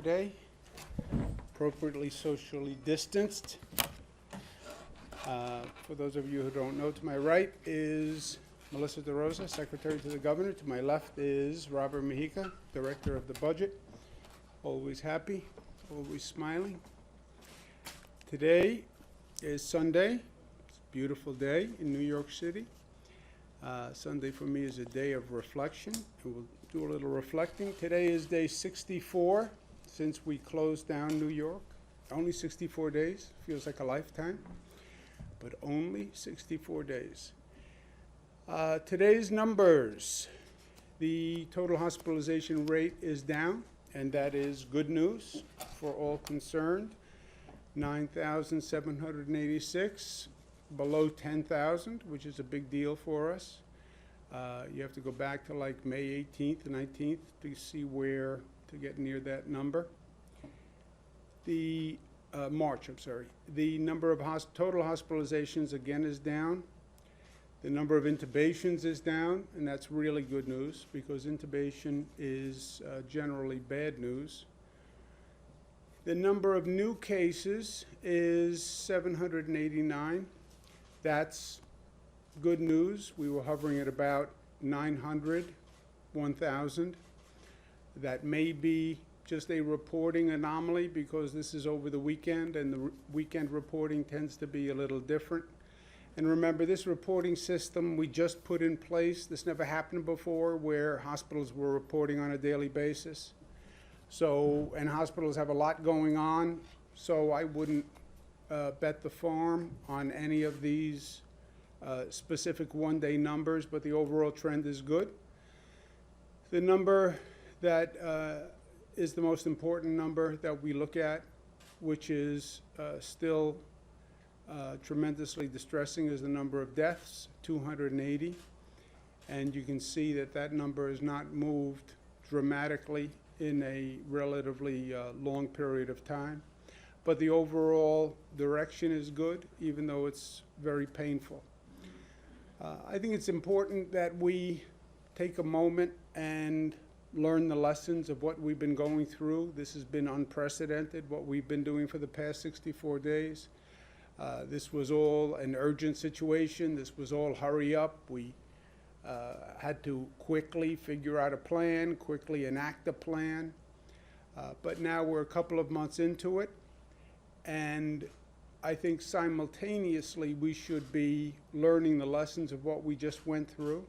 today, appropriately socially distanced. For those of you who don't know, to my right is Melissa DeRosa, Secretary to the Governor. To my left is Robert Mejica, Director of the Budget. Always happy, always smiling. Today is Sunday. It's a beautiful day in New York City. Sunday for me is a day of reflection, and we'll do a little reflecting. Today is day 64 since we closed down New York. Only 64 days. Feels like a lifetime, but only 64 days. Today's numbers. The total hospitalization rate is down, and that is good news for all concerned. 9,786, below 10,000, which is a big deal for us. You have to go back to like May 18th and 19th to see where to get near that number. March, I'm sorry. The number of total hospitalizations again is down. The number of intubations is down, and that's really good news because intubation is generally bad news. The number of new cases is 789. That's good news. We were hovering at about 900, 1,000. That may be just a reporting anomaly because this is over the weekend, and the weekend reporting tends to be a little different. And remember, this reporting system we just put in place. This never happened before, where hospitals were reporting on a daily basis. So, and hospitals have a lot going on, so I wouldn't bet the farm on any of these specific one-day numbers, but the overall trend is good. The number that is the most important number that we look at, which is still tremendously distressing, is the number of deaths, 280. And you can see that that number has not moved dramatically in a relatively long period of time. But the overall direction is good, even though it's very painful. I think it's important that we take a moment and learn the lessons of what we've been going through. This has been unprecedented, what we've been doing for the past 64 days. This was all an urgent situation. This was all hurry up. We had to quickly figure out a plan, quickly enact a plan. But now we're a couple of months into it, and I think simultaneously we should be learning the lessons of what we just went through.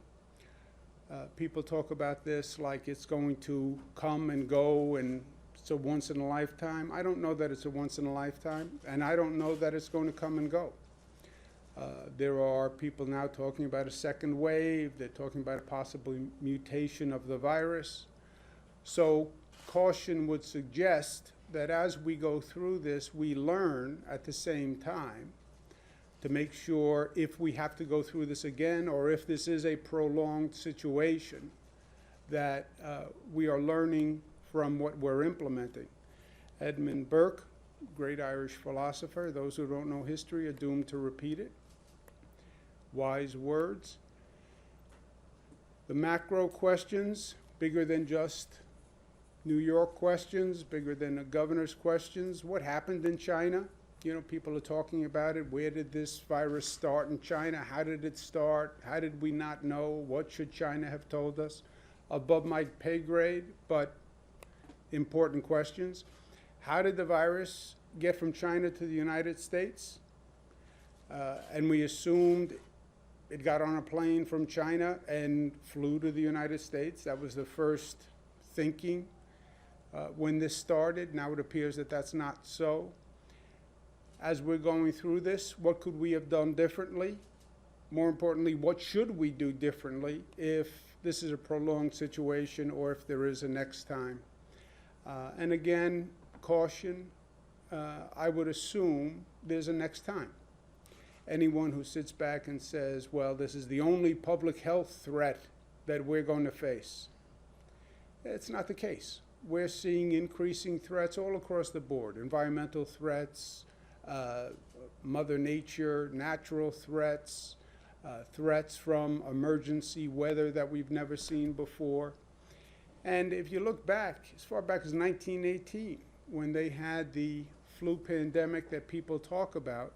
People talk about this like it's going to come and go and it's a once in a lifetime. I don't know that it's a once in a lifetime, and I don't know that it's going to come and go. There are people now talking about a second wave. They're talking about a possible mutation of the virus. So caution would suggest that as we go through this, we learn at the same time to make sure if we have to go through this again or if this is a prolonged situation, that we are learning from what we're implementing. Edmund Burke, great Irish philosopher, those who don't know history are doomed to repeat it. Wise words. The macro questions, bigger than just New York questions, bigger than the governor's questions. What happened in China? You know, people are talking about it. Where did this virus start in China? How did it start? How did we not know? What should China have told us? Above my pay grade, but important questions. How did the virus get from China to the United States? And we assumed it got on a plane from China and flew to the United States. That was the first thinking when this started. Now it appears that that's not so. As we're going through this, what could we have done differently? More importantly, what should we do differently if this is a prolonged situation or if there is a next time? And again, caution, I would assume there's a next time. Anyone who sits back and says, well, this is the only public health threat that we're going to face, it's not the case. We're seeing increasing threats all across the board, environmental threats, Mother Nature, natural threats, threats from emergency weather that we've never seen before. And if you look back, as far back as 1918, when they had the flu pandemic that people talk about,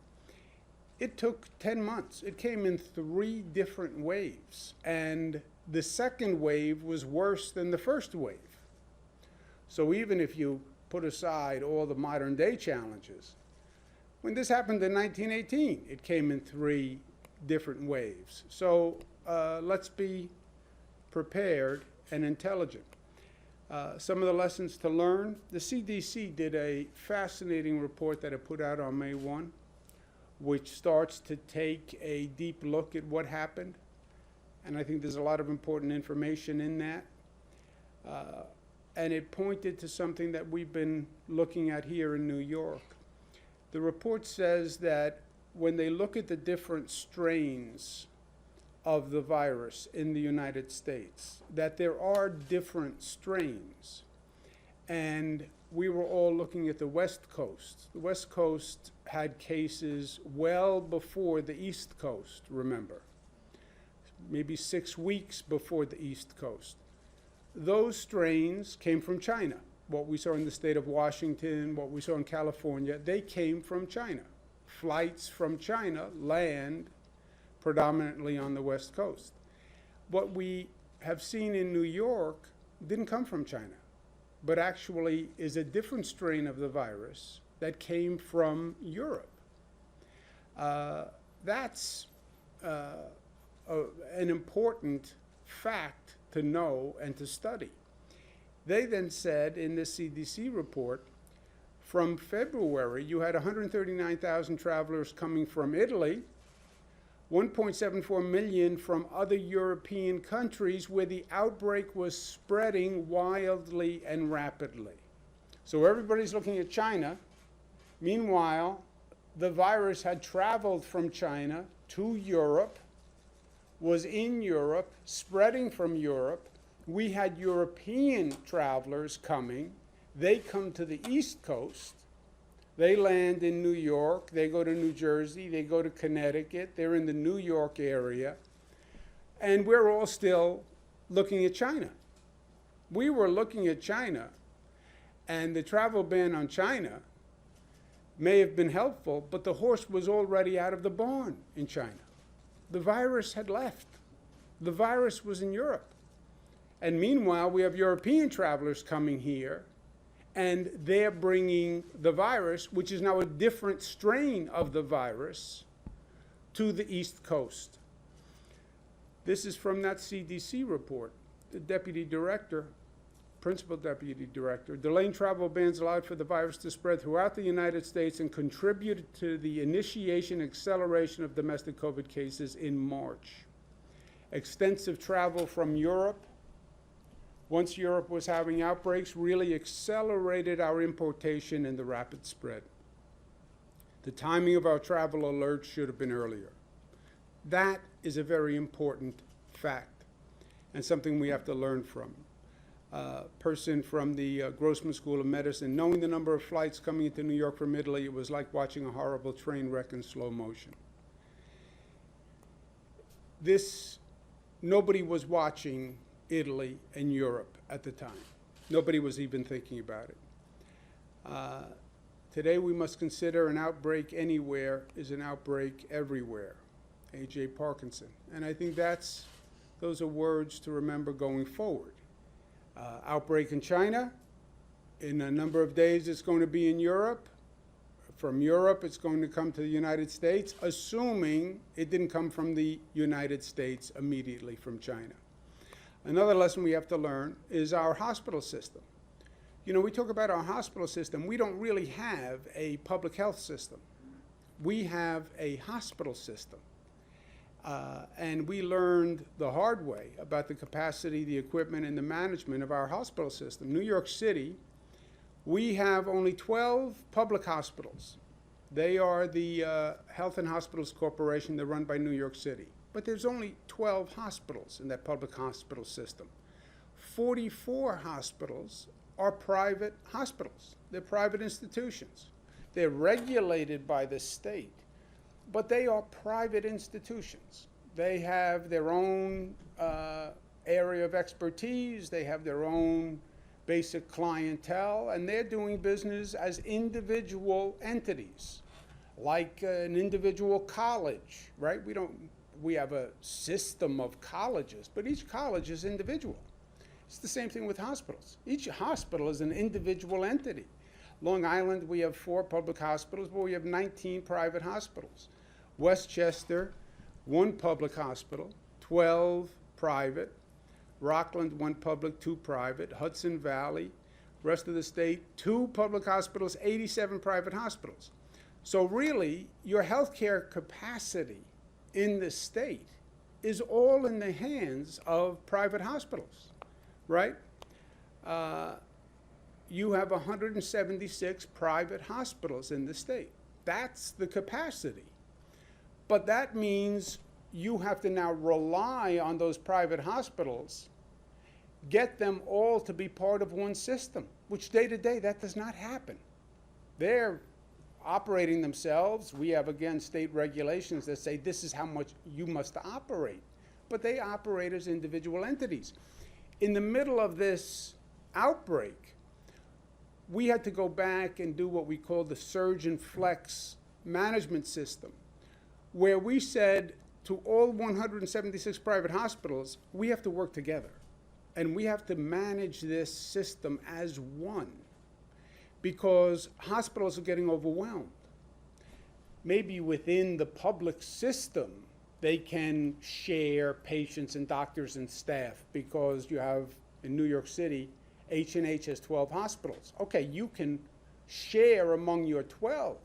it took 10 months. It came in 3 different waves. And the second wave was worse than the first wave. So even if you put aside all the modern day challenges, when this happened in 1918, it came in 3 different waves. So let's be prepared and intelligent. Some of the lessons to learn: the CDC did a fascinating report that it put out on May 1, which starts to take a deep look at what happened. And I think there's a lot of important information in that. And it pointed to something that we've been looking at here in New York. The report says that when they look at the different strains of the virus in the United States, that there are different strains. And we were all looking at the West Coast. The West Coast had cases well before the East Coast, remember. Maybe 6 weeks before the East Coast. Those strains came from China. What we saw in the state of Washington, what we saw in California, they came from China. Flights from China land predominantly on the West Coast. What we have seen in New York didn't come from China, but actually is a different strain of the virus that came from Europe. That's an important fact to know and to study. They then said in the CDC report, from February, you had 139,000 travelers coming from Italy, 1.74 million from other European countries where the outbreak was spreading wildly and rapidly. So everybody's looking at China. Meanwhile, the virus had traveled from China to Europe, was in Europe, spreading from Europe. We had European travelers coming. They come to the East Coast. They land in New York, they go to New Jersey, they go to Connecticut, they're in the New York area, and we're all still looking at China. We were looking at China, and the travel ban on China may have been helpful, but the horse was already out of the barn in China. The virus had left. The virus was in Europe. And meanwhile, we have European travelers coming here, and they're bringing the virus, which is now a different strain of the virus, to the East Coast. This is from that CDC report. The deputy director, principal deputy director, delaying travel bans allowed for the virus to spread throughout the United States and contributed to the initiation and acceleration of domestic COVID cases in March. Extensive travel from Europe, once Europe was having outbreaks, really accelerated our importation and the rapid spread. The timing of our travel alerts should have been earlier. That is a very important fact and something we have to learn from. Person from the Grossman School of Medicine, knowing the number of flights coming into New York from Italy, it was like watching a horrible train wreck in slow motion. Nobody was watching Italy and Europe at the time. Nobody was even thinking about it. Today we must consider an outbreak anywhere is an outbreak everywhere. A.J. Parkinson. And I think those are words to remember going forward. Outbreak in China. In a number of days it's going to be in Europe. From Europe it's going to come to the United States, assuming it didn't come from the United States immediately from China. Another lesson we have to learn is our hospital system. You know, we talk about our hospital system. We don't really have a public health system. We have a hospital system. And we learned the hard way about the capacity, the equipment, and the management of our hospital system. New York City, we have only 12 public hospitals. They are the Health and Hospitals Corporation. They're run by New York City. But there's only 12 hospitals in that public hospital system. 44 hospitals are private hospitals. They're private institutions. They're regulated by the state, but they are private institutions. They have their own area of expertise, they have their own basic clientele, and they're doing business as individual entities, like an individual college, right? We have a system of colleges, but each college is individual. It's the same thing with hospitals. Each hospital is an individual entity. Long Island, we have 4 public hospitals, but we have 19 private hospitals. Westchester, 1 public hospital, 12 private. Rockland, 1 public, 2 private. Hudson Valley, rest of the state, 2 public hospitals, 87 private hospitals. So really, your healthcare capacity in the state is all in the hands of private hospitals, right? You have 176 private hospitals in the state. That's the capacity. But that means you have to now rely on those private hospitals, get them all to be part of one system, which day to day, that does not happen. They're operating themselves. We have, again, state regulations that say this is how much you must operate. But they operate as individual entities. In the middle of this outbreak, we had to go back and do what we call the surge and flex management system, where we said to all 176 private hospitals, we have to work together. And we have to manage this system as one, because hospitals are getting overwhelmed. Maybe within the public system, they can share patients and doctors and staff, because you have, in New York City, H&H has 12 hospitals. Okay, you can share among your 12,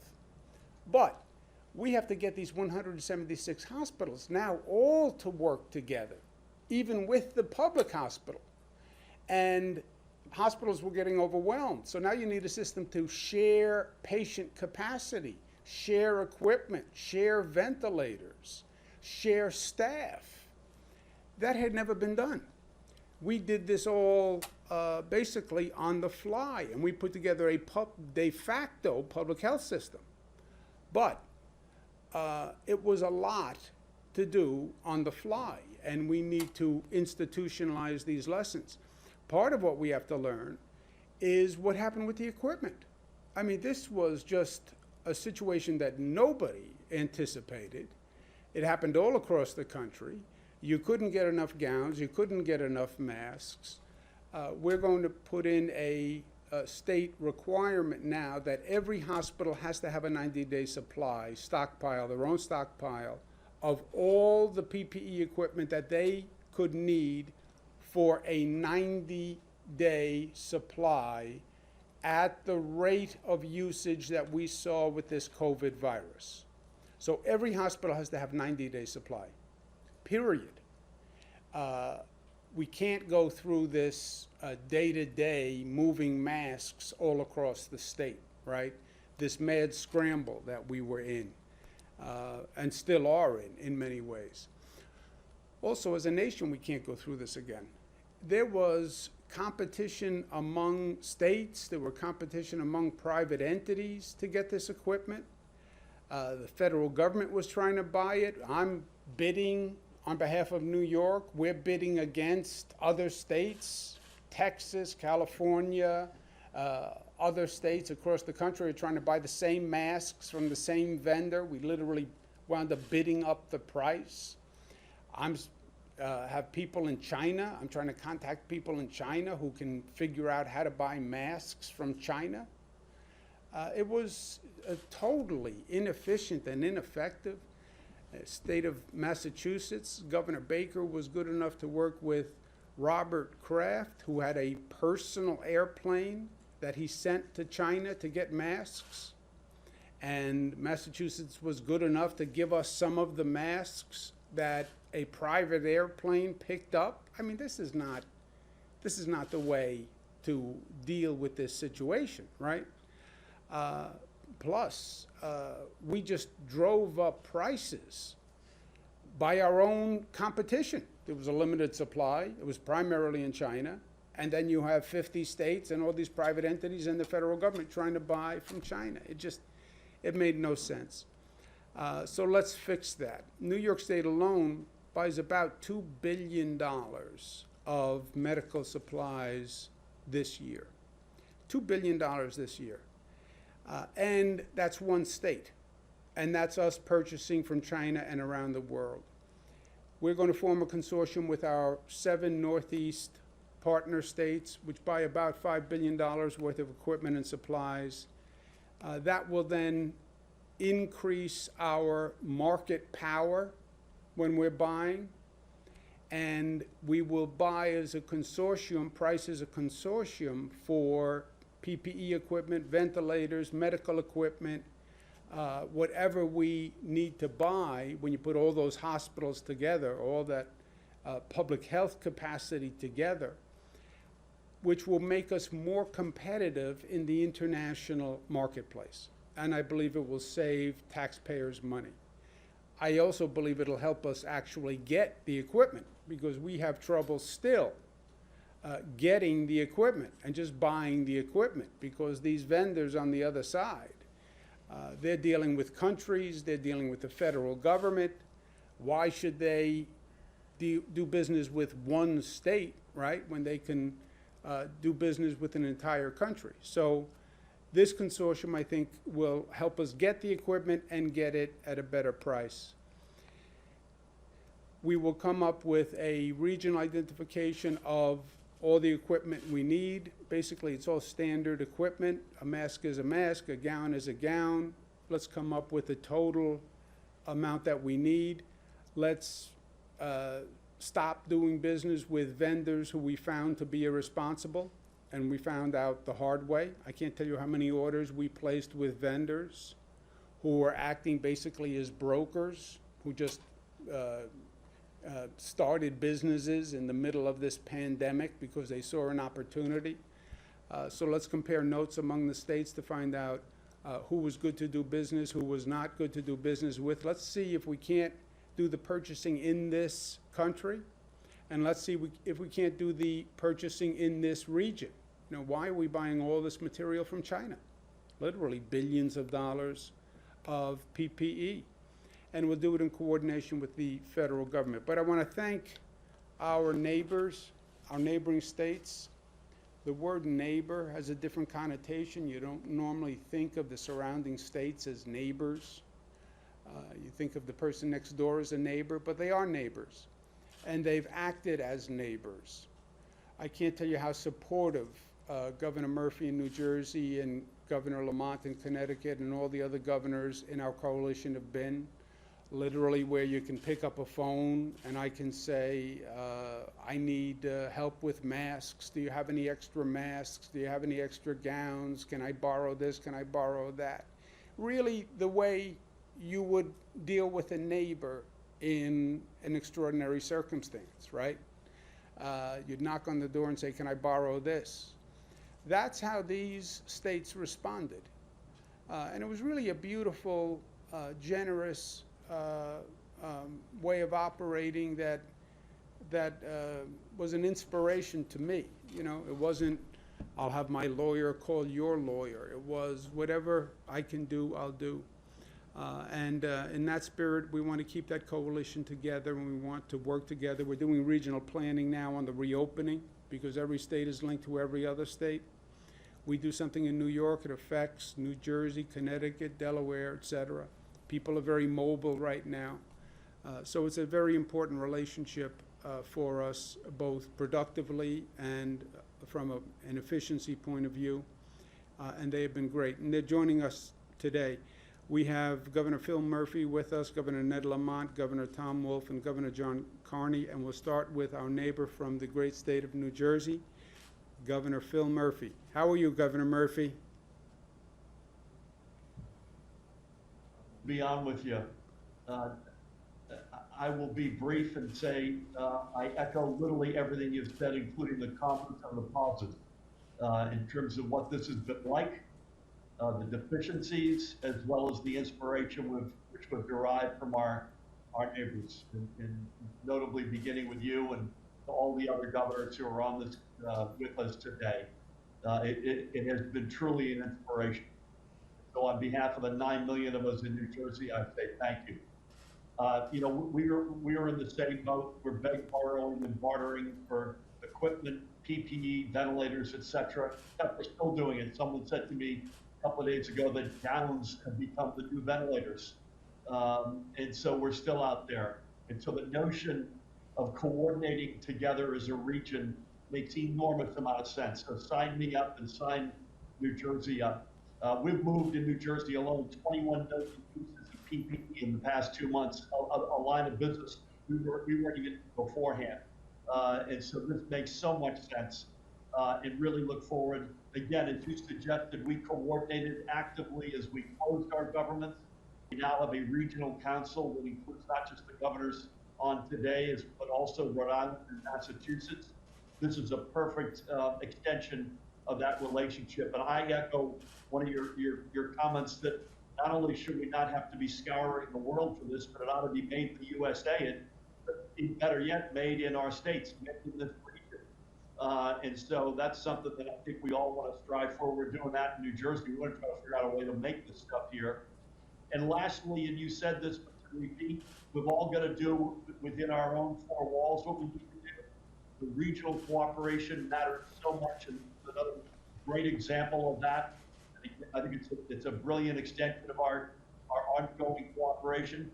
but we have to get these 176 hospitals now all to work together, even with the public hospital. And hospitals were getting overwhelmed. So now you need a system to share patient capacity, share equipment, share ventilators, share staff. That had never been done. We did this all basically on the fly, and we put together a de facto public health system. But it was a lot to do on the fly, and we need to institutionalize these lessons. Part of what we have to learn is what happened with the equipment. I mean, this was just a situation that nobody anticipated. It happened all across the country. You couldn't get enough gowns. You couldn't get enough masks. We're going to put in a state requirement now that every hospital has to have a 90-day supply, stockpile, their own stockpile, of all the PPE equipment that they could need for a 90-day supply at the rate of usage that we saw with this COVID virus. So every hospital has to have 90-day supply, period. We can't go through this day-to-day moving masks all across the state, right? This mad scramble that we were in and still are in many ways. Also, as a nation, we can't go through this again. There was competition among states. There were competition among private entities to get this equipment. The federal government was trying to buy it. I'm bidding on behalf of New York. We're bidding against other states, Texas, California, other states across the country are trying to buy the same masks from the same vendor. We literally wound up bidding up the price. Have people in China. I'm trying to contact people in China who can figure out how to buy masks from China. It was totally inefficient and ineffective. State of Massachusetts, Governor Baker was good enough to work with Robert Kraft, who had a personal airplane that he sent to China to get masks. And Massachusetts was good enough to give us some of the masks that a private airplane picked up. I mean, this is not the way to deal with this situation, right? Plus, we just drove up prices by our own competition. There was a limited supply. It was primarily in China. And then you have 50 states and all these private entities and the federal government trying to buy from China. It made no sense. So let's fix that. New York State alone buys about $2 billion of medical supplies this year. $2 billion this year. And that's one state. And that's us purchasing from China and around the world. We're going to form a consortium with our 7 Northeast partner states, which buy about $5 billion worth of equipment and supplies. That will then increase our market power when we're buying. And we will buy as a consortium, price as a consortium for PPE equipment, ventilators, medical equipment, whatever we need to buy. When you put all those hospitals together, all that public health capacity together, which will make us more competitive in the international marketplace. And I believe it will save taxpayers money. I also believe it'll help us actually get the equipment, because we have trouble still getting the equipment and just buying the equipment, because these vendors on the other side, they're dealing with countries, they're dealing with the federal government. Why should they do business with one state, right, when they can do business with an entire country? So this consortium, I think, will help us get the equipment and get it at a better price. We will come up with a regional identification of all the equipment we need. Basically, it's all standard equipment. A mask is a mask, a gown is a gown. Let's come up with a total amount that we need. Let's stop doing business with vendors who we found to be irresponsible, and we found out the hard way. I can't tell you how many orders we placed with vendors who were acting basically as brokers, who just started businesses in the middle of this pandemic because they saw an opportunity. So let's compare notes among the states to find out who was good to do business, who was not good to do business with. Let's see if we can't do the purchasing in this country, and let's see if we can't do the purchasing in this region. You know, why are we buying all this material from China? Literally billions of dollars of PPE. And we'll do it in coordination with the federal government. But I want to thank our neighbors, our neighboring states. The word neighbor has a different connotation. You don't normally think of the surrounding states as neighbors. You think of the person next door as a neighbor, but they are neighbors. And they've acted as neighbors. I can't tell you how supportive Governor Murphy in New Jersey and Governor Lamont in Connecticut and all the other governors in our coalition have been. Literally, where you can pick up a phone and I can say, I need help with masks. Do you have any extra masks? Do you have any extra gowns? Can I borrow this? Can I borrow that? Really, the way you would deal with a neighbor in an extraordinary circumstance, right? You'd knock on the door and say, can I borrow this? That's how these states responded. And it was really a beautiful, generous way of operating that was an inspiration to me. You know, it wasn't, I'll have my lawyer call your lawyer. It was, whatever I can do, I'll do. And in that spirit, we want to keep that coalition together, and we want to work together. We're doing regional planning now on the reopening, because every state is linked to every other state. We do something in New York, it affects New Jersey, Connecticut, Delaware, et cetera. People are very mobile right now. So it's a very important relationship for us, both productively and from an efficiency point of view. And they have been great. And they're joining us today. We have Governor Phil Murphy with us, Governor Ned Lamont, Governor Tom Wolf, and Governor John Carney. And we'll start with our neighbor from the great state of New Jersey, Governor Phil Murphy. How are you, Governor Murphy? Be on with you. I will be brief and say I echo literally everything you've said, including the comments on the positive in terms of what this has been like, the deficiencies, as well as the inspiration which was derived from our neighbors, and notably beginning with you and all the other governors who are on this with us today. It has been truly an inspiration. So on behalf of the 9 million of us in New Jersey, I say thank you. You know, we are in the same boat. We're begging, borrowing, and bartering for equipment, PPE, ventilators, et cetera. We're still doing it. Someone said to me a couple of days ago that gowns have become the new ventilators. And so we're still out there. And so the notion of coordinating together as a region makes enormous amount of sense. So sign me up and sign New Jersey up. We've moved in New Jersey alone 21 million pieces of PPE in the past 2 months, a line of business we weren't even beforehand. And so this makes so much sense, and really look forward. Again, as you suggested, we coordinated actively as we closed our governments. We now have a regional council that includes not just the governors on today, but also Rhode Island and Massachusetts. This is a perfect extension of that relationship. And I echo one of your comments that not only should we not have to be scouring the world for this, but it ought to be made in the USA, and better yet, made in our states, made in this region. And so that's something that I think we all want to strive for. We're doing that in New Jersey. We want to try to figure out a way to make this stuff here. And lastly, and you said this, but to repeat, we've all got to do within our own four walls what we need to do. The regional cooperation matters so much, and another great example of that. I think it's a brilliant extension of our ongoing cooperation.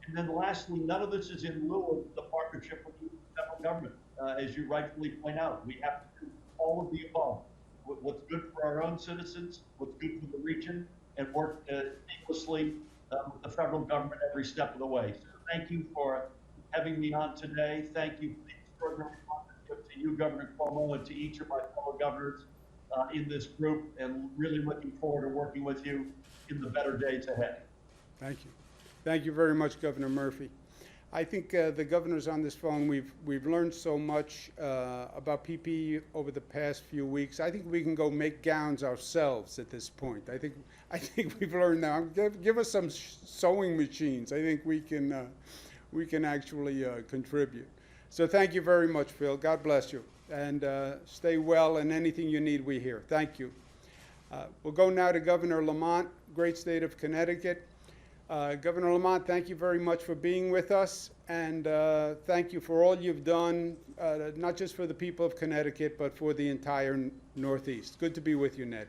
And then lastly, none of this is in lieu of the partnership with the federal government. As you rightfully point out, we have to do all of the above. What's good for our own citizens, what's good for the region, and work seamlessly with the federal government every step of the way. So thank you for having me on today. Thank you for the extraordinary partnership to you, Governor Cuomo, and to each of my fellow governors in this group, and really looking forward to working with you in the better days ahead. Thank you. Thank you very much, Governor Murphy. I think the governors on this phone, we've learned so much about PPE over the past few weeks. I think we can go make gowns ourselves at this point. I think we've learned now. Give us some sewing machines. I think we can actually contribute. So thank you very much, Phil. God bless you, and stay well. And anything you need, we hear. Thank you. We'll go now to Governor Lamont, great state of Connecticut. Governor Lamont, thank you very much for being with us, and thank you for all you've done, not just for the people of Connecticut, but for the entire Northeast. Good to be with you, Ned.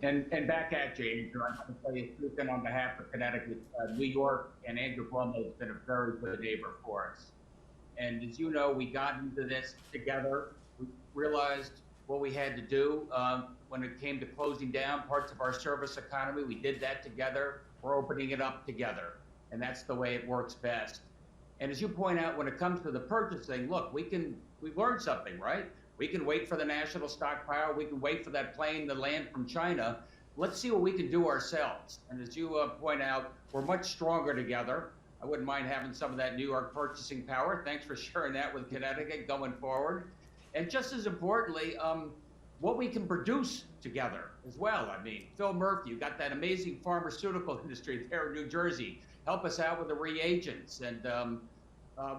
And back at you, Andrew. I want to tell you, speaking on behalf of Connecticut, New York, and Andrew Cuomo has been a very good neighbor for us. And as you know, we got into this together. We realized what we had to do when it came to closing down parts of our service economy. We did that together. We're opening it up together, and that's the way it works best. And as you point out, when it comes to the purchasing, look, we've learned something, right? We can wait for the national stockpile. We can wait for that plane to land from China. Let's see what we can do ourselves. And as you point out, we're much stronger together. I wouldn't mind having some of that New York purchasing power. Thanks for sharing that with Connecticut going forward. And just as importantly, what we can produce together as well. I mean, Phil Murphy, you've got that amazing pharmaceutical industry there in New Jersey. Help us out with the reagents and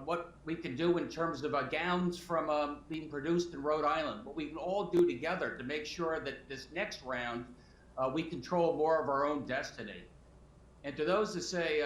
what we can do in terms of gowns from being produced in Rhode Island. What we can all do together to make sure that this next round, we control more of our own destiny. And to those that say,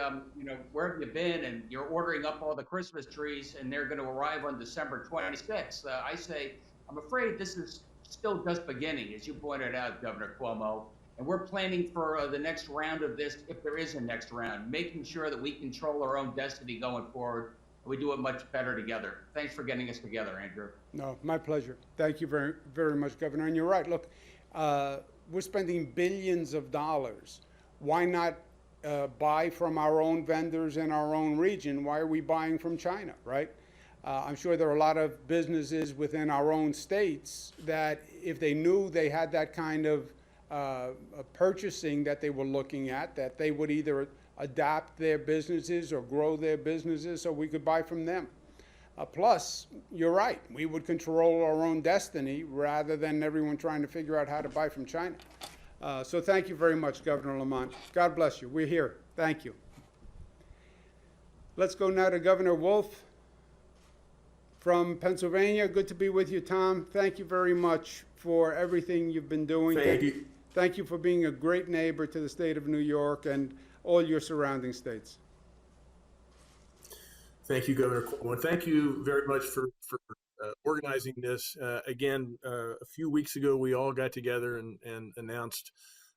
where have you been? And you're ordering up all the Christmas trees and they're going to arrive on December 26th. I say, I'm afraid this is still just beginning, as you pointed out, Governor Cuomo. And we're planning for the next round of this, if there is a next round, making sure that we control our own destiny going forward. And we do it much better together. Thanks for getting us together, Andrew. No, my pleasure. Thank you very, very much, Governor. And you're right. Look, we're spending billions of dollars. Why not buy from our own vendors in our own region? Why are we buying from China, right? I'm sure there are a lot of businesses within our own states that if they knew they had that kind of purchasing that they were looking at, that they would either adapt their businesses or grow their businesses so we could buy from them. Plus, you're right, we would control our own destiny rather than everyone trying to figure out how to buy from China. So thank you very much, Governor Lamont. God bless you. We're here. Thank you. Let's go now to Governor Wolf from Pennsylvania. Good to be with you, Tom. Thank you very much for everything you've been doing. Thank you. Thank you for being a great neighbor to the state of New York and all your surrounding states. Thank you, Governor Cuomo. And thank you very much for organizing this. Again, a few weeks ago, we all got together and announced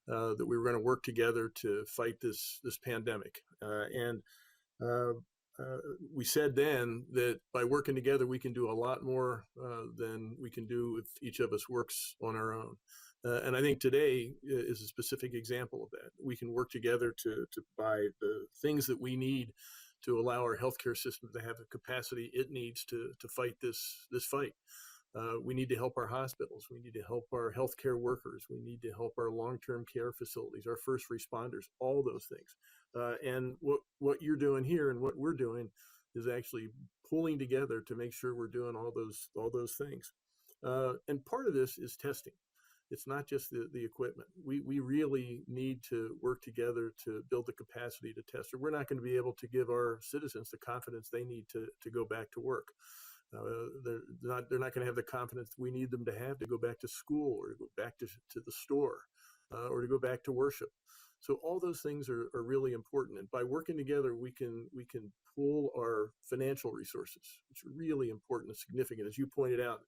that we were going to work together to fight this pandemic. And uh, we said then that by working together, we can do a lot more than we can do if each of us works on our own. And I think today is a specific example of that. We can work together to buy the things that we need to allow our healthcare system to have the capacity it needs to fight this fight. We need to help our hospitals. We need to help our healthcare workers. We need to help our long-term care facilities, our first responders, all those things. And what you're doing here and what we're doing is actually pulling together to make sure we're doing all those things. And part of this is testing. It's not just the equipment. We really need to work together to build the capacity to test, or we're not going to be able to give our citizens the confidence they need to go back to work. They're not going to have the confidence we need them to have to go back to school or to go back to the store or to go back to worship. So all those things are really important. And by working together, we can pool our financial resources, which are really important and significant. As you pointed out,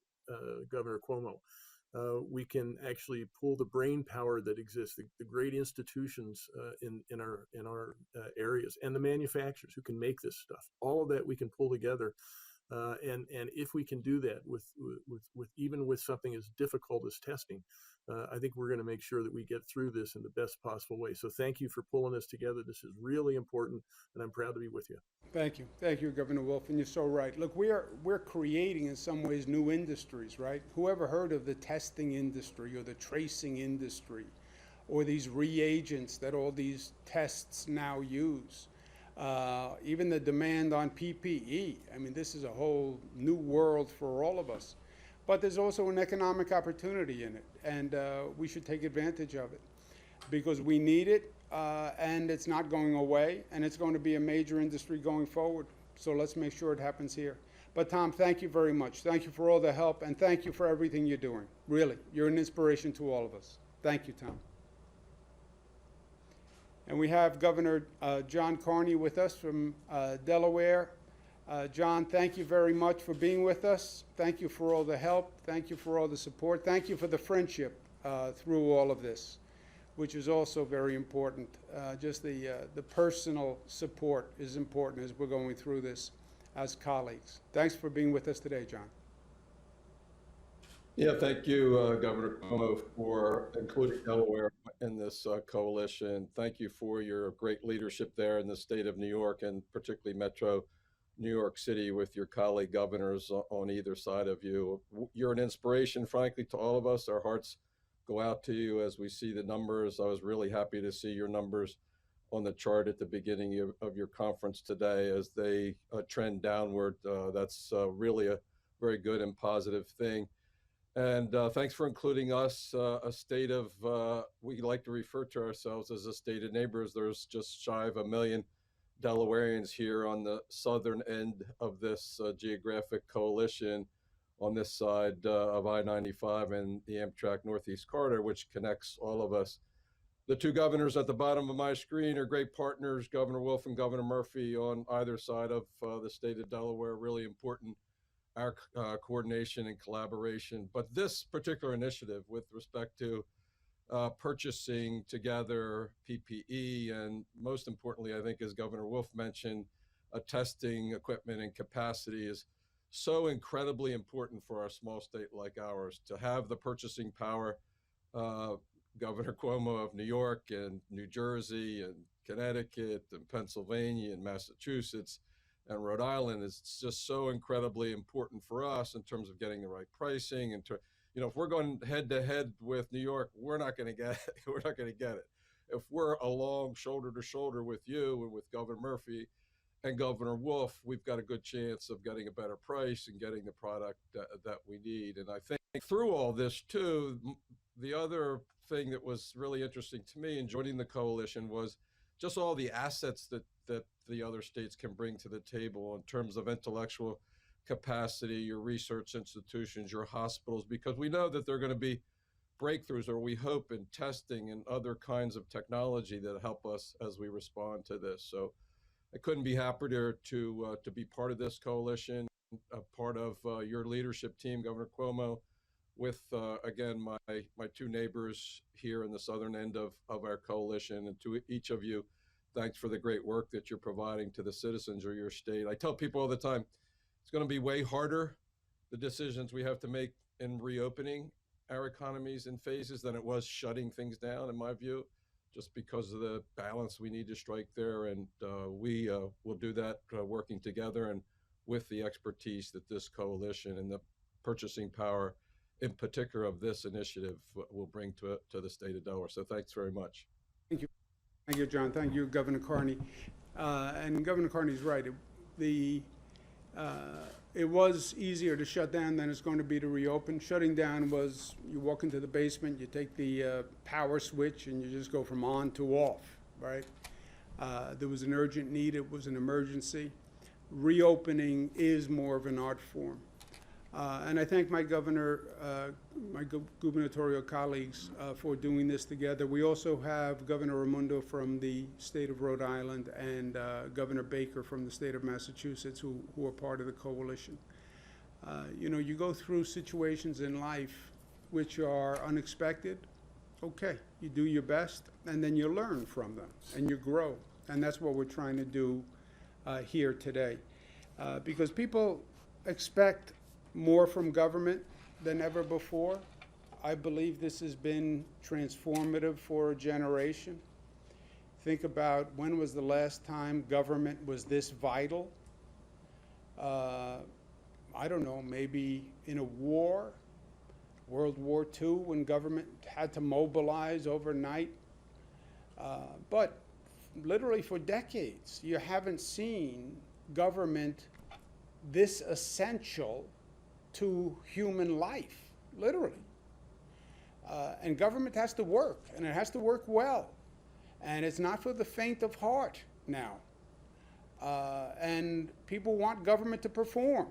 Governor Cuomo, we can actually pull the brain power that exists, the great institutions in our areas, and the manufacturers who can make this stuff. All of that we can pull together. And if we can do that with even with something as difficult as testing, I think we're going to make sure that we get through this in the best possible way. So thank you for pulling this together. This is really important, and I'm proud to be with you. Thank you, Governor Wolf, and you're so right. Look, we're creating in some ways new industries, right? Whoever heard of the testing industry or the tracing industry, or these reagents that all these tests now use? Even the demand on PPE. I mean, this is a whole new world for all of us. But there's also an economic opportunity in it, and we should take advantage of it because we need it, and it's not going away, and it's going to be a major industry going forward. So let's make sure it happens here. But Tom, thank you very much. Thank you for all the help, and thank you for everything you're doing. Really, you're an inspiration to all of us. Thank you, Tom. And we have Governor John Carney with us from Delaware. John, thank you very much for being with us. Thank you for all the help. Thank you for all the support. Thank you for the friendship through all of this, which is also very important. Just the personal support is important as we're going through this as colleagues. Thanks for being with us today, John. Yeah, thank you, Governor Cuomo, for including Delaware in this coalition. Thank you for your great leadership there in the state of New York, and particularly Metro New York City with your colleague governors on either side of you. You're an inspiration, frankly, to all of us. Our hearts go out to you as we see the numbers. I was really happy to see your numbers on the chart at the beginning of your conference today as they trend downward. That's really a very good and positive thing. And thanks for including us, a state of, we like to refer to ourselves as a state of neighbors. There's just shy of 1 million Delawareans here on the southern end of this geographic coalition on this side of I-95 and the Amtrak Northeast Corridor, which connects all of us. The two governors at the bottom of my screen are great partners, Governor Wolf and Governor Murphy on either side of the state of Delaware, really important our coordination and collaboration. But this particular initiative with respect to purchasing together PPE, and most importantly, I think, as Governor Wolf mentioned, testing equipment and capacity is so incredibly important for a small state like ours to have the purchasing power. Governor Cuomo of New York and New Jersey and Connecticut and Pennsylvania and Massachusetts and Rhode Island is just so incredibly important for us in terms of getting the right pricing. And if we're going head to head with New York, we're not going to get it. We're not going to get it. If we're along shoulder to shoulder with you and with Governor Murphy and Governor Wolf, we've got a good chance of getting a better price and getting the product that we need. And I think through all this too, the other thing that was really interesting to me in joining the coalition was just all the assets that the other states can bring to the table in terms of intellectual capacity, your research institutions, your hospitals, because we know that there are going to be breakthroughs, or we hope, in testing and other kinds of technology that help us as we respond to this. So I couldn't be happier to be part of this coalition. part of your leadership team, Governor Cuomo, with again my two neighbors here in the southern end of our coalition, and to each of you, thanks for the great work that you're providing to the citizens of your state. I tell people all the time, it's going to be way harder, the decisions we have to make in reopening our economies in phases, than it was shutting things down, in my view, just because of the balance we need to strike there. And we will do that working together and with the expertise that this coalition and the purchasing power in particular of this initiative will bring to the state of Delaware. So thanks very much. Thank you. Thank you, John. Thank you, Governor Carney. And Governor Carney's right. It was easier to shut down than it's going to be to reopen. Shutting down was, you walk into the basement, you take the power switch, and you just go from on to off, right? There was an urgent need. It was an emergency. Reopening is more of an art form. And I thank my gubernatorial colleagues for doing this together. We also have Governor Raimondo from the state of Rhode Island and Governor Baker from the state of Massachusetts who are part of the coalition. You go through situations in life which are unexpected. Okay, you do your best, and then you learn from them, and you grow. And that's what we're trying to do here today. Because people expect more from government than ever before. I believe this has been transformative for a generation. Think about, when was the last time government was this vital? I don't know, maybe in a war, World War II, when government had to mobilize overnight. But literally for decades, you haven't seen government this essential to human life, literally. And government has to work, and it has to work well. And it's not for the faint of heart now. And people want government to perform.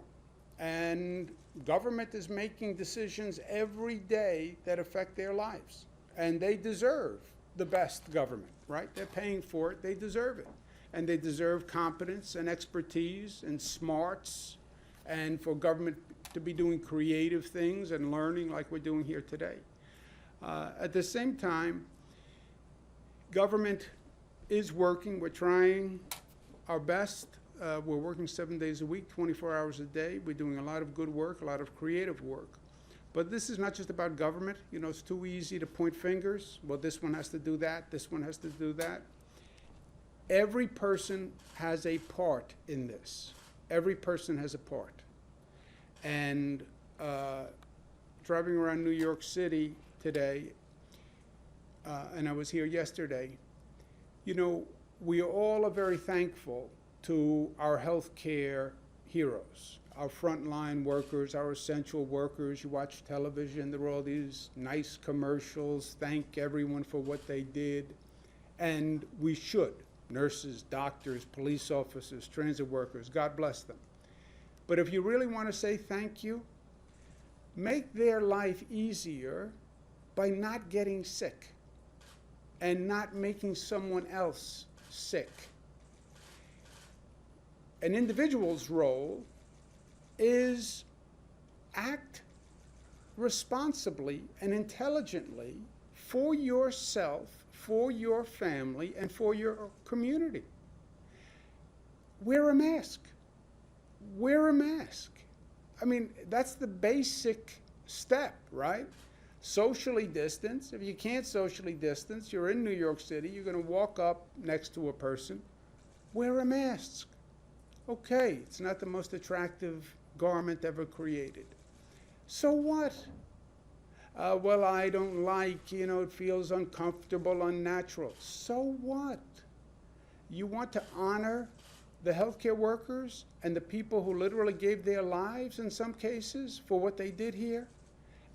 And government is making decisions every day that affect their lives. And they deserve the best government, right? They're paying for it, they deserve it. And they deserve competence and expertise and smarts, and for government to be doing creative things and learning like we're doing here today. At the same time, government is working. We're trying our best. We're working 7 days a week, 24 hours a day. We're doing a lot of good work, a lot of creative work. But this is not just about government. It's too easy to point fingers. Well, this one has to do that. This one has to do that. Every person has a part in this. Every person has a part. And driving around New York City today, and I was here yesterday, we all are very thankful to our healthcare heroes, our frontline workers, our essential workers. You watch television, there are all these nice commercials, thank everyone for what they did, and we should. Nurses, doctors, police officers, transit workers, God bless them. But if you really want to say thank you, make their life easier by not getting sick and not making someone else sick. An individual's role is act responsibly and intelligently for yourself, for your family, and for your community. Wear a mask. Wear a mask. I mean, that's the basic step, right? Socially distance. If you can't socially distance, you're in New York City, you're going to walk up next to a person, wear a mask. Okay, it's not the most attractive garment ever created. So what? Well, I don't like, it feels uncomfortable, unnatural. So what? You want to honor the healthcare workers and the people who literally gave their lives in some cases for what they did here?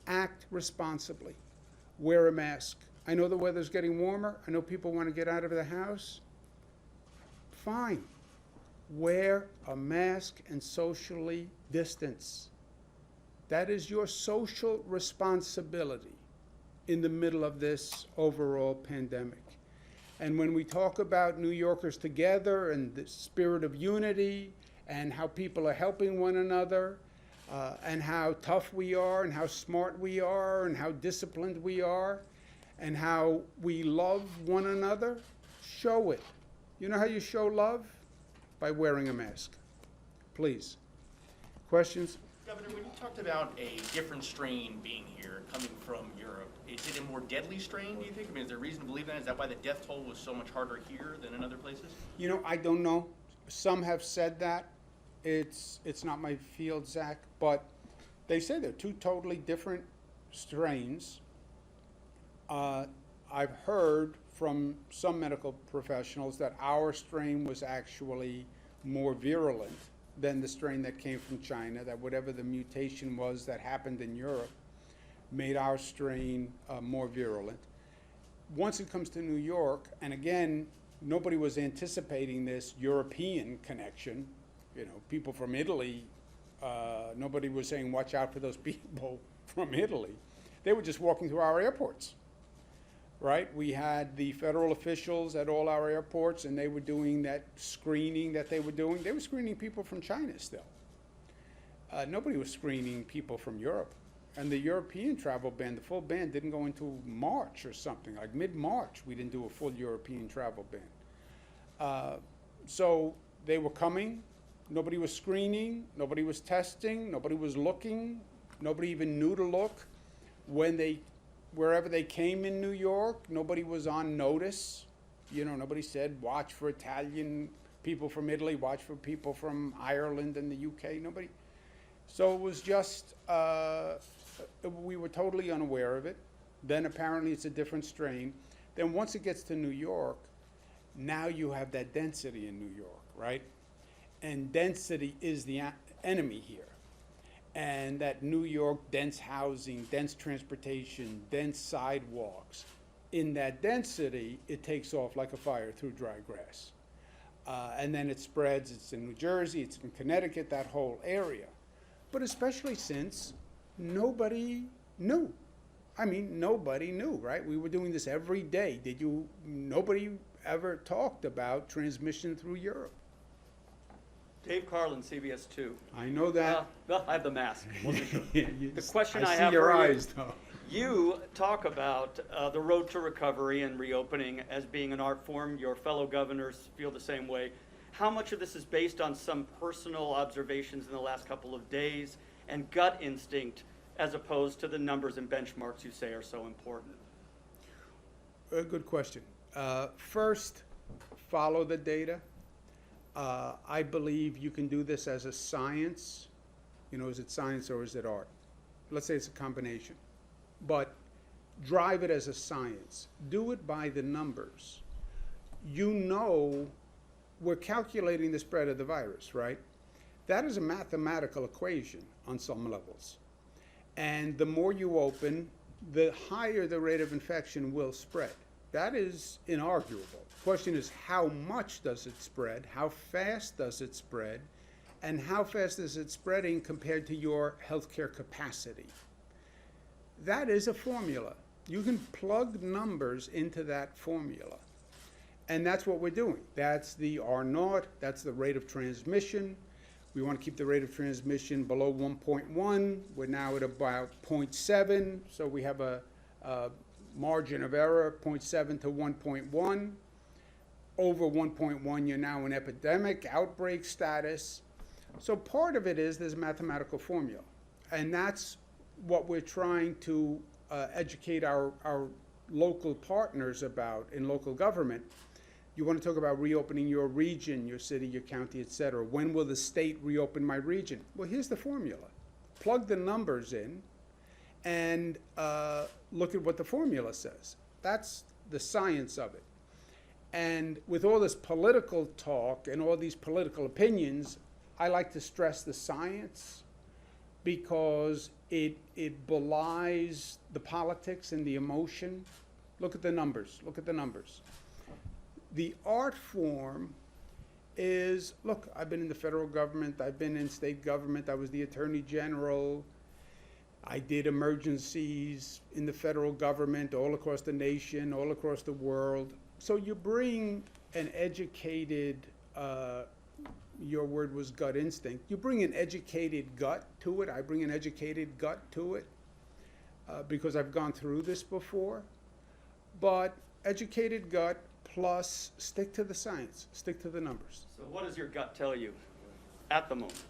Act responsibly. Wear a mask. I know the weather's getting warmer. I know people want to get out of the house. Fine. Wear a mask and socially distance. That is your social responsibility in the middle of this overall pandemic. And when we talk about New Yorkers together and the spirit of unity and how people are helping one another, and how tough we are, and how smart we are, and how disciplined we are, and how we love one another, show it. You know how you show love? By wearing a mask. Please. Questions? Governor, when you talked about a different strain being here, coming from Europe, is it a more deadly strain, do you think? I mean, is there reason to believe that? Is that why the death toll was so much harder here than in other places? You know, I don't know. Some have said that. It's not my field, Zach, but they say they're two totally different strains. I've heard from some medical professionals that our strain was actually more virulent than the strain that came from China, that whatever the mutation was that happened in Europe made our strain more virulent. Once it comes to New York, and again, nobody was anticipating this European connection. You know, people from Italy, nobody was saying, watch out for those people from Italy. They were just walking through our airports, right? We had the federal officials at all our airports, and they were doing that screening that they were doing. They were screening people from China still. Nobody was screening people from Europe. And the European travel ban, the full ban, didn't go into March or something. Like mid-March, we didn't do a full European travel ban. So they were coming. Nobody was screening. Nobody was testing. Nobody was looking. Nobody even knew to look. Wherever they came in New York, nobody was on notice. You know, nobody said, watch for Italian people from Italy, watch for people from Ireland and the UK. Nobody. So it was just, we were totally unaware of it. Then apparently it's a different strain. Then once it gets to New York, now you have that density in New York, right? And density is the enemy here. And that New York dense housing, dense transportation, dense sidewalks, in that density, it takes off like a fire through dry grass. And then it spreads. It's in New Jersey, it's in Connecticut, that whole area. But especially since nobody knew. I mean, nobody knew, right? We were doing this every day. Nobody ever talked about transmission through Europe. Dave Carlin, CBS 2. I know that. Well, I have the mask. Wasn't sure. The question I see have your for you, eyes, though. you talk about the road to recovery and reopening as being an art form. Your fellow governors feel the same way. How much of this is based on some personal observations in the last couple of days and gut instinct as opposed to the numbers and benchmarks you say are so important? A good question. First, follow the data. I believe you can do this as a science. You know, is it science or is it art? Let's say it's a combination. But drive it as a science. Do it by the numbers. You know, we're calculating the spread of the virus, right? That is a mathematical equation on some levels. And the more you open, the higher the rate of infection will spread. That is inarguable. The question is, how much does it spread? How fast does it spread? And how fast is it spreading compared to your healthcare capacity? That is a formula. You can plug numbers into that formula. And that's what we're doing. That's the R0, that's the rate of transmission. We want to keep the rate of transmission below 1.1. We're now at about 0.7, so we have a margin of error, 0.7 to 1.1. Over 1.1, you're now in epidemic, outbreak status. So part of it is there's a mathematical formula. And that's what we're trying to educate our local partners about in local government. You want to talk about reopening your region, your city, your county, et cetera. When will the state reopen my region? Well, here's the formula. Plug the numbers in and look at what the formula says. That's the science of it. And with all this political talk and all these political opinions, I like to stress the science because it belies the politics and the emotion. Look at the numbers. Look at the numbers. The art form is, look, I've been in the federal government, I've been in state government, I was the attorney general, I did emergencies in the federal government all across the nation, all across the world. So you bring an educated your word was gut instinct. You bring an educated gut to it. I bring an educated gut to it because I've gone through this before. But educated gut plus stick to the science, stick to the numbers. So what does your gut tell you at the moment?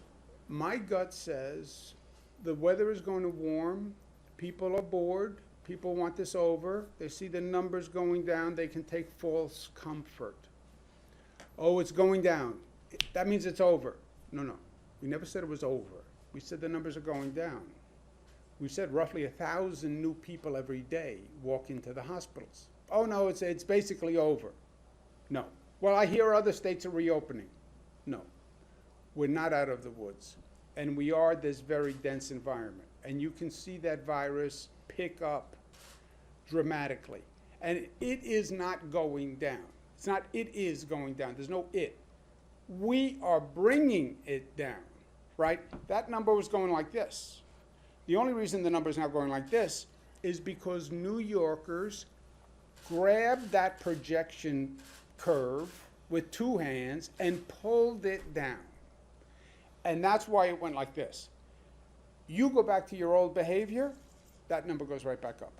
My gut says the weather is going to warm, people are bored, people want this over, they see the numbers going down, they can take false comfort. Oh, it's going down. That means it's over. No. We never said it was over. We said the numbers are going down. We said roughly 1,000 new people every day walk into the hospitals. Oh no, it's basically over. No. Well, I hear other states are reopening. No. We're not out of the woods. And we are this very dense environment. And you can see that virus pick up dramatically. And it is not going down. It's not it is going down. There's no it. We are bringing it down, right? That number was going like this. The only reason the number is now going like this is because New Yorkers grabbed that projection curve with two hands and pulled it down. And that's why it went like this. You go back to your old behavior, that number goes right back up.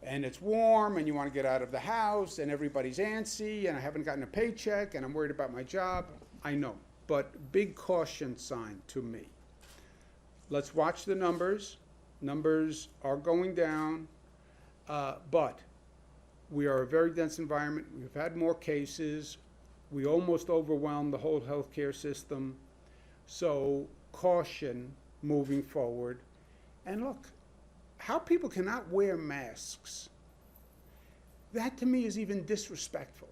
And it's warm, and you want to get out of the house, and everybody's antsy, and I haven't gotten a paycheck, and I'm worried about my job. I know, but big caution sign to me. Let's watch the numbers. Numbers are going down, but we are a very dense environment. We've had more cases. We almost overwhelmed the whole healthcare system. So caution moving forward. And look, how people cannot wear masks, that to me is even disrespectful.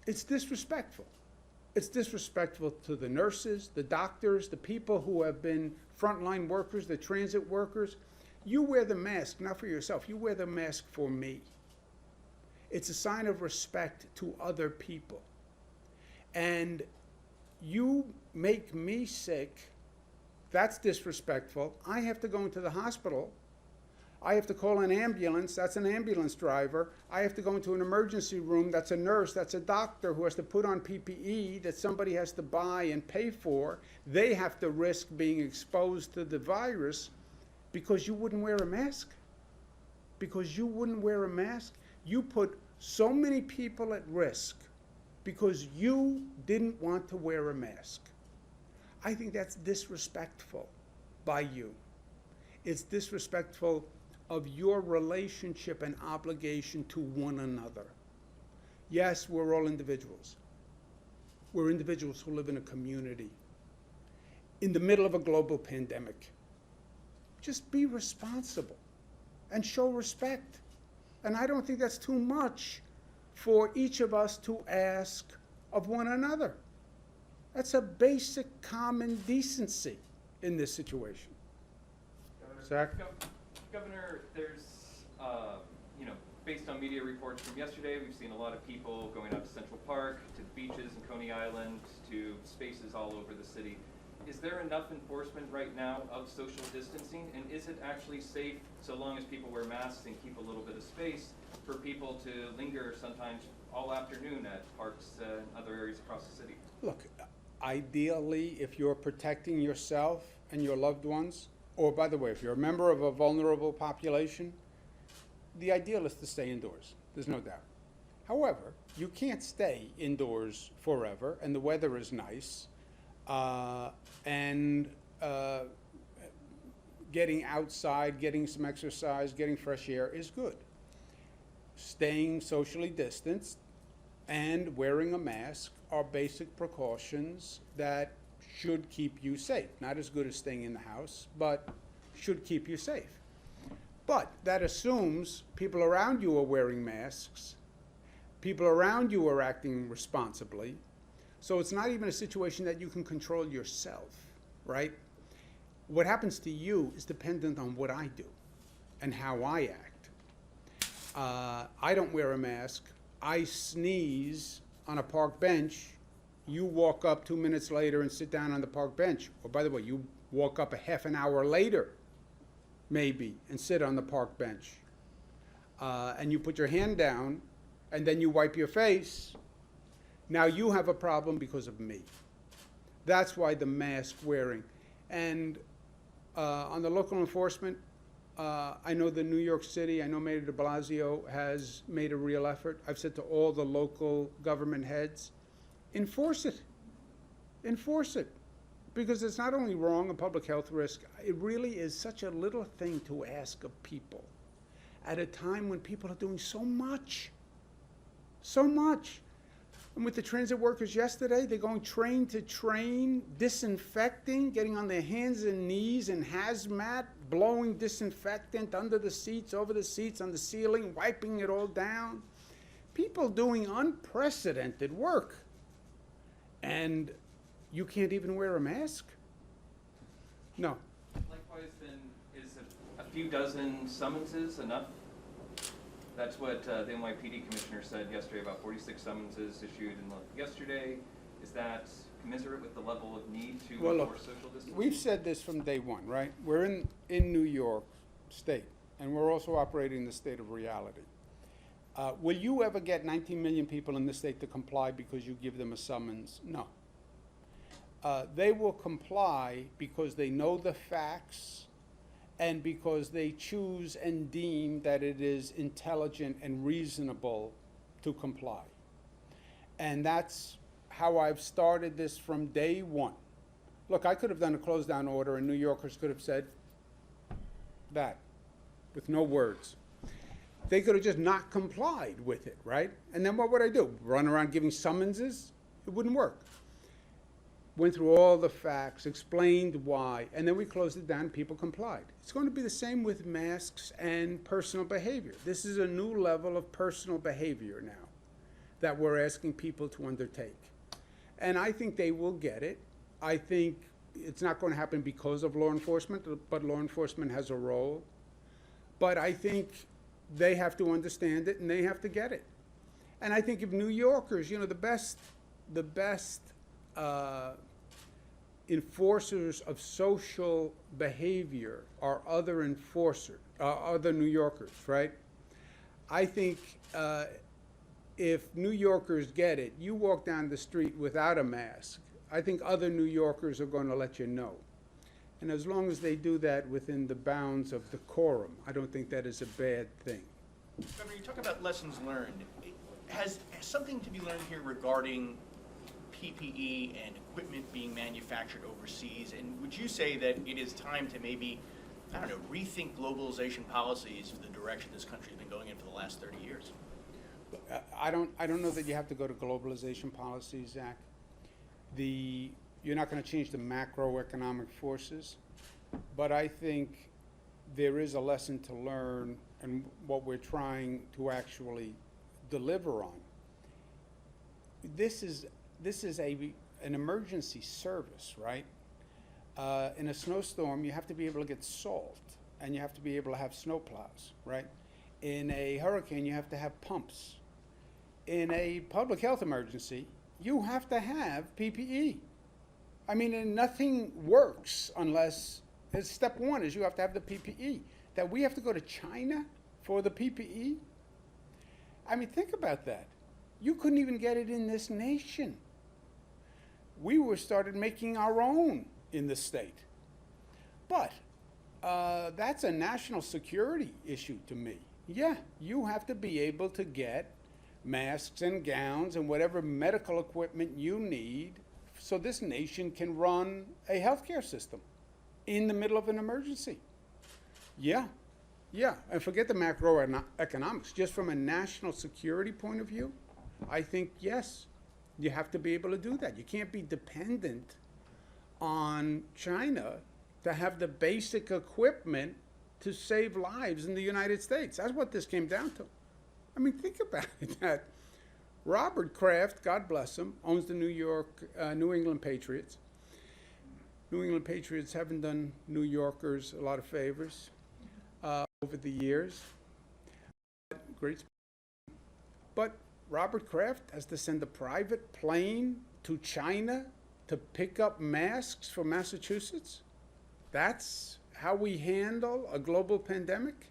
It's disrespectful. It's disrespectful to the nurses, the doctors, the people who have been frontline workers, the transit workers. You wear the mask, not for yourself. You wear the mask for me. It's a sign of respect to other people. And you make me sick, that's disrespectful. I have to go into the hospital. I have to call an ambulance, that's an ambulance driver. I have to go into an emergency room, that's a nurse, that's a doctor who has to put on PPE that somebody has to buy and pay for. They have to risk being exposed to the virus because you wouldn't wear a mask. Because you wouldn't wear a mask, you put so many people at risk because you didn't want to wear a mask. I think that's disrespectful by you. It's disrespectful of your relationship and obligation to one another. Yes, we're all individuals. We're individuals who live in a community in the middle of a global pandemic. Just be responsible and show respect. And I don't think that's too much for each of us to ask of one another. That's a basic common decency in this situation. Zach? Governor, there's, based on media reports from yesterday, we've seen a lot of people going out to Central Park, to the beaches in Coney Island, to spaces all over the city. Is there enough enforcement right now of social distancing? And is it actually safe, so long as people wear masks and keep a little bit of space, for people to linger sometimes all afternoon at parks and other areas across the city? Look, ideally, if you're protecting yourself and your loved ones, or by the way, if you're a member of a vulnerable population, the ideal is to stay indoors. There's no doubt. However, you can't stay indoors forever, and the weather is nice, and getting outside, getting some exercise, getting fresh air is good. Staying socially distanced and wearing a mask are basic precautions that should keep you safe. Not as good as staying in the house, but should keep you safe. But that assumes people around you are wearing masks, people around you are acting responsibly, so it's not even a situation that you can control yourself, right? What happens to you is dependent on what I do and how I act. I don't wear a mask. I sneeze on a park bench. You walk up 2 minutes later and sit down on the park bench. Or by the way, you walk up a half an hour later, maybe, and sit on the park bench. And you put your hand down, and then you wipe your face, Now you have a problem because of me. That's why the mask wearing. And on the local enforcement, I know the New York City, I know Mayor de Blasio has made a real effort. I've said to all the local government heads, enforce it. Enforce it. Because it's not only wrong, a public health risk, it really is such a little thing to ask of people at a time when people are doing so much. So much. And with the transit workers yesterday, they're going train to train, disinfecting, getting on their hands and knees in hazmat, blowing disinfectant under the seats, over the seats, on the ceiling, wiping it all down. People doing unprecedented work. And you can't even wear a mask? No. Likewise, then, is a few dozen summonses enough? That's what the NYPD commissioner said yesterday, about 46 summonses issued yesterday. Is that commensurate with the level of need to enforce social distancing? We've said this from day one, right? We're in New York State, and we're also operating in the state of reality. Will you ever get 19 million people in the state to comply because you give them a summons? No. They will comply because they know the facts and because they choose and deem that it is intelligent and reasonable to comply. And that's how I've started this from day one. Look, I could have done a close down order and New Yorkers could have said that with no words. They could have just not complied with it, right? And then what would I do? Run around giving summonses? It wouldn't work. Went through all the facts, explained why, and then we closed it down, people complied. It's going to be the same with masks and personal behavior. This is a new level of personal behavior now that we're asking people to undertake. And I think they will get it. I think it's not going to happen because of law enforcement, but law enforcement has a role. But I think they have to understand it and they have to get it. And I think if New Yorkers, you know, the best enforcers of social behavior are other enforcers, other New Yorkers, right? I think if New Yorkers get it, you walk down the street without a mask, I think other New Yorkers are going to let you know. And as long as they do that within the bounds of decorum, I don't think that is a bad thing. Governor, you talk about lessons learned. Has something to be learned here regarding PPE and equipment being manufactured overseas? And would you say that it is time to maybe, I don't know, rethink globalization policies for the direction this country has been going in for the last 30 years? I don't know that you have to go to globalization policies, Zach. You're not going to change the macroeconomic forces, but I think there is a lesson to learn and what we're trying to actually deliver on. This is an emergency service, right? In a snowstorm, you have to be able to get salt, and you have to be able to have snowplows, right? In a hurricane, you have to have pumps. In a public health emergency, you have to have PPE. I mean, and nothing works unless, step one is you have to have the PPE. That we have to go to China for the PPE? I mean, think about that. You couldn't even get it in this nation. We started making our own in the state. But that's a national security issue to me. Yeah, you have to be able to get masks and gowns and whatever medical equipment you need so this nation can run a healthcare system in the middle of an emergency. Yeah, and forget the macroeconomics. Just from a national security point of view, I think, yes, you have to be able to do that. You can't be dependent on China to have the basic equipment to save lives in the United States. That's what this came down to. I mean, think about it. That Robert Kraft, God bless him, owns the New England Patriots. New England Patriots haven't done New Yorkers a lot of favors over the years. Great. But Robert Kraft has to send a private plane to China to pick up masks for Massachusetts? That's how we handle a global pandemic?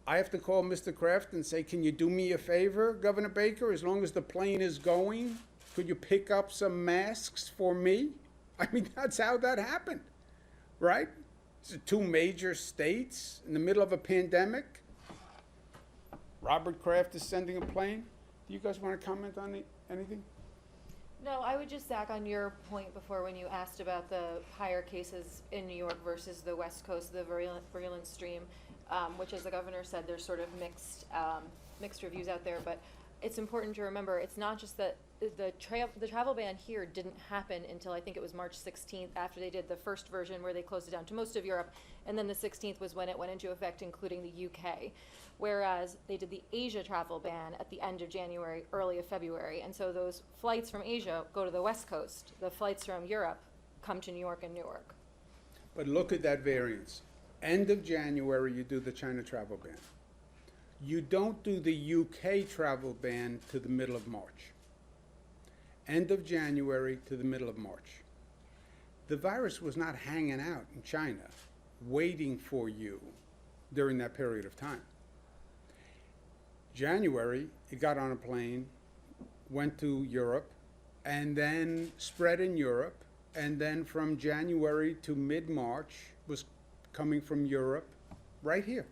I have to call Mr. Kraft and say, can you do me a favor, Governor Baker? As long as the plane is going, could you pick up some masks for me? I mean, that's how that happened, right? It's two major states in the middle of a pandemic. Robert Kraft is sending a plane. Do you guys want to comment on anything? No, I would just Zach, on your point before when you asked about the higher cases in New York versus the West Coast, the virulence stream, which, as the governor said, there's sort of mixed reviews out there. But it's important to remember it's not just that the travel ban here didn't happen until I think it was March 16th after they did the first version where they closed it down to most of Europe, and then the 16th was when it went into effect, including the UK. Whereas they did the Asia travel ban at the end of January, early of February. And so those flights from Asia go to the West Coast. The flights from Europe come to New York and Newark. But look at that variance. End of January, you do the China travel ban. You don't do the UK travel ban to the middle of March. End of January to the middle of March. The virus was not hanging out in China, waiting for you during that period of time. January, it got on a plane, went to Europe, and then spread in Europe, and then from January to mid-March was coming from Europe right here.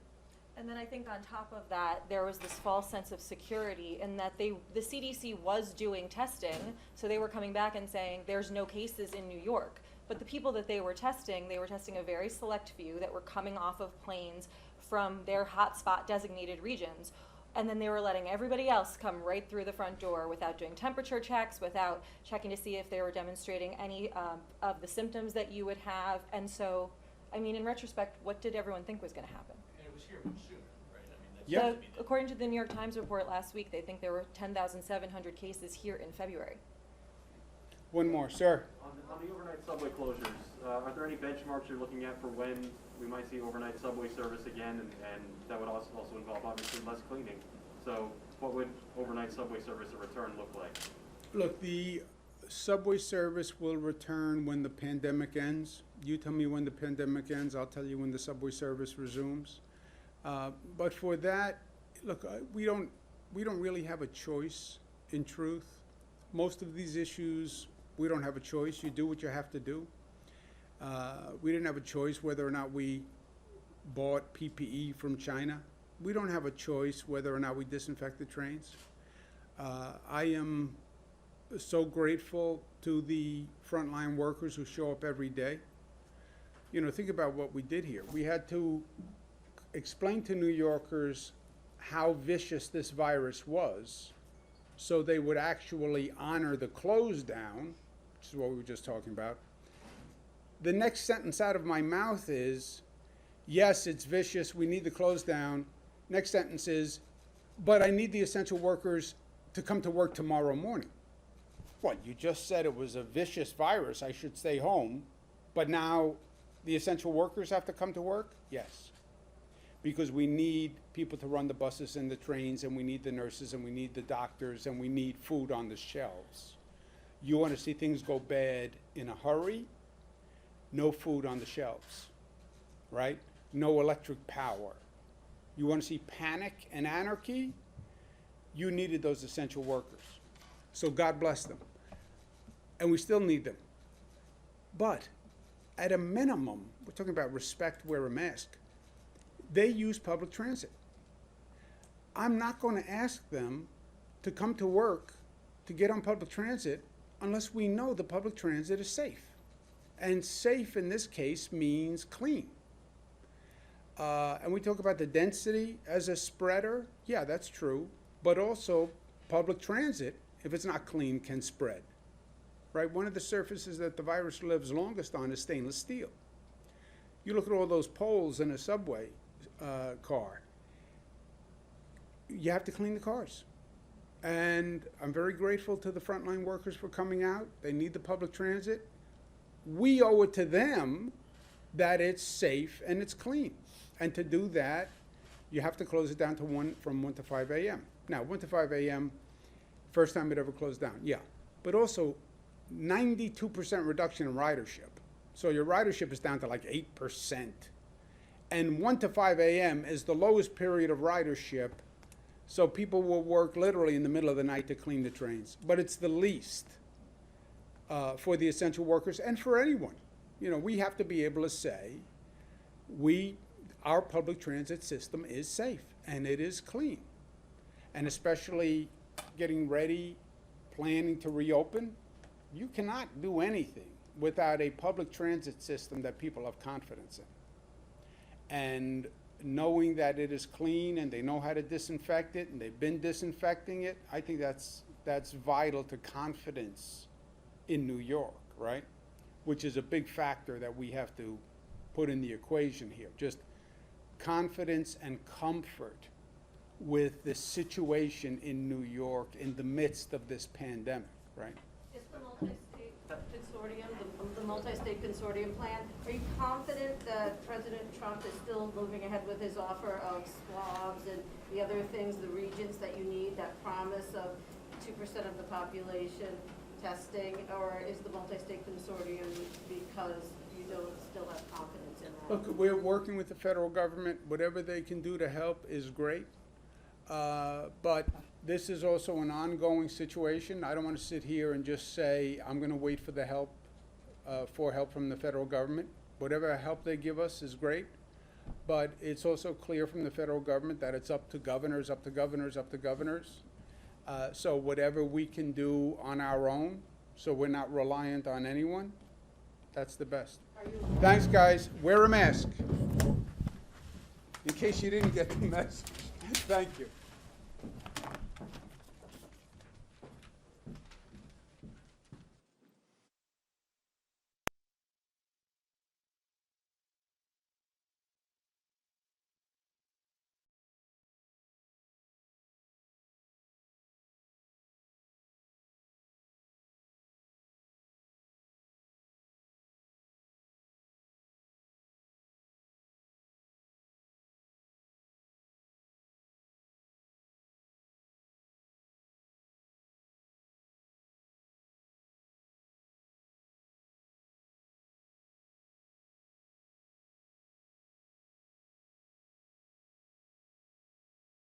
And then I think on top of that, there was this false sense of security in that the CDC was doing testing, so they were coming back and saying there's no cases in New York. But the people that they were testing a very select few that were coming off of planes from their hotspot designated regions. And then they were letting everybody else come right through the front door without doing temperature checks, without checking to see if they were demonstrating any of the symptoms that you would have. And so, I mean, in retrospect, what did everyone think was going to happen? And it was here much sooner, right? I mean, that's Yeah. gotta be the- According to the New York Times report last week, they think there were 10,700 cases here in February. One more, sir. On the overnight subway closures, are there any benchmarks you're looking at for when we might see overnight subway service again, and that would also involve obviously less cleaning? So what would overnight subway service a return look like? Look, the subway service will return when the pandemic ends. You tell me when the pandemic ends, I'll tell you when the subway service resumes. But for that, look, we don't really have a choice, in truth. Most of these issues, we don't have a choice. You do what you have to do. We didn't have a choice whether or not we bought PPE from China. We don't have a choice whether or not we disinfect the trains. I am so grateful to the frontline workers who show up every day. You know, think about what we did here. We had to explain to New Yorkers how vicious this virus was so they would actually honor the close down, which is what we were just talking about. The next sentence out of my mouth is, yes, it's vicious, we need the close down. Next sentence is, but I need the essential workers to come to work tomorrow morning. What, you just said it was a vicious virus, I should stay home, but now the essential workers have to come to work? Yes. Because we need people to run the buses and the trains, and we need the nurses, and we need the doctors, and we need food on the shelves. You want to see things go bad in a hurry? No food on the shelves, right? No electric power. You want to see panic and anarchy? You needed those essential workers. So God bless them. And we still need them. But at a minimum, we're talking about respect, wear a mask. They use public transit. I'm not going to ask them to come to work to get on public transit unless we know the public transit is safe. And safe in this case means clean. And we talk about the density as a spreader. Yeah, that's true. But also public transit, if it's not clean, can spread. Right? One of the surfaces that the virus lives longest on is stainless steel. You look at all those poles in a subway car. You have to clean the cars. And I'm very grateful to the frontline workers for coming out. They need the public transit. We owe it to them that it's safe and it's clean. And to do that, you have to close it down to from 1 to 5 a.m. Now, 1 to 5 a.m., first time it ever closed down, yeah. But also 92% reduction in ridership. So your ridership is down to like 8%. And 1 to 5 a.m. is the lowest period of ridership, so people will work literally in the middle of the night to clean the trains. But it's the least for the essential workers and for anyone. You know, we have to be able to say, our public transit system is safe and it is clean. And especially getting ready, planning to reopen, you cannot do anything without a public transit system that people have confidence in. And knowing that it is clean and they know how to disinfect it and they've been disinfecting it, I think that's vital to confidence in New York, right? Which is a big factor that we have to put in the equation here. Just confidence and comfort with the situation in New York in the midst of this pandemic, right? Is the multi-state consortium, the multi-state consortium plan, are you confident that President Trump is still moving ahead with his offer of swabs and the other things, the regions that you need, that promise of 2% of the population testing, or is the multi-state consortium because you don't still have confidence in that? Look, we're working with the federal government. Whatever they can do to help is great. But this is also an ongoing situation. I don't want to sit here and just say, I'm going to wait for the help, for help from the federal government. Whatever help they give us is great. But it's also clear from the federal government that it's up to governors, up to governors, up to governors. So whatever we can do on our own, so we're not reliant on anyone, that's the best. Thanks, guys. Wear a mask. In case you didn't get the message. Thank you.